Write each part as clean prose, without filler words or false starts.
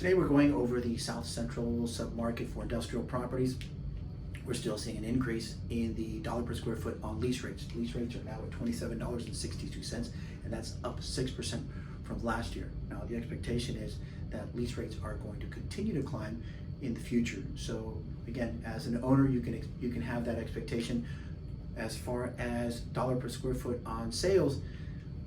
Today we're going over the South Central submarket for industrial properties. We're still seeing an increase in the dollar per square foot on lease rates. Lease rates are now at $27.62, and that's up 6% from last year. Now the expectation is that lease rates are going to continue to climb in the future. So again, as an owner, you can have that expectation. As far as dollar per square foot on sales,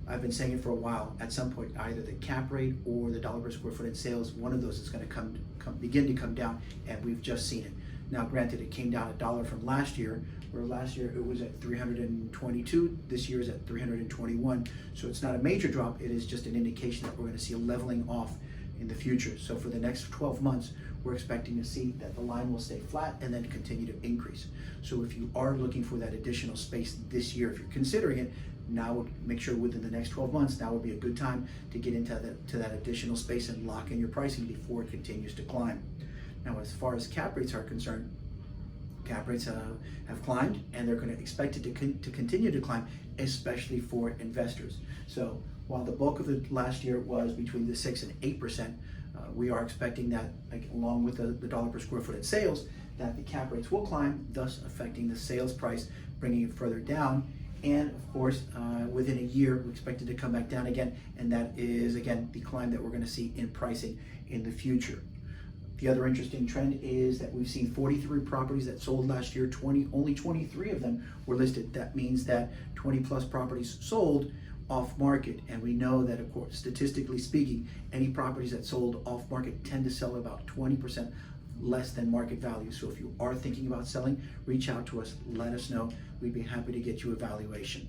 I've been saying it for a while. At some point, either the cap rate or the dollar per square foot in sales, one of those is going to begin to come down, and we've just seen it. Now, granted, it came down $1 from last year, where last year it was at 322. This year is at 321. So it's not a major drop. It is just an indication that we're going to see a leveling off in the future. So for the next 12 months, we're expecting to see that the line will stay flat and then continue to increase. So if you are looking for that additional space this year, if you're considering it, now make sure within the next 12 months, now would be a good time to get into that additional space and lock in your pricing before it continues to climb. Now, as far as cap rates are concerned, cap rates have climbed, and they're going to expect it to continue to climb, especially for investors. So while the bulk of the last year was between the 6 and 8%, we are expecting that, along with the dollar per square foot in sales, that the cap rates will climb, thus affecting the sales price, bringing it further down. And of course, within a year, we expect it to come back down again, and that is, again, the climb that we're going to see in pricing in the future. The other interesting trend is that we've seen 43 properties that sold last year. Only 23 of them were listed. That means that 20 plus properties sold off market, and we know that, of course, statistically speaking, any properties that sold off market tend to sell about 20% less than market value. So if you are thinking about selling, reach out to us, let us know. We'd be happy to get you a valuation.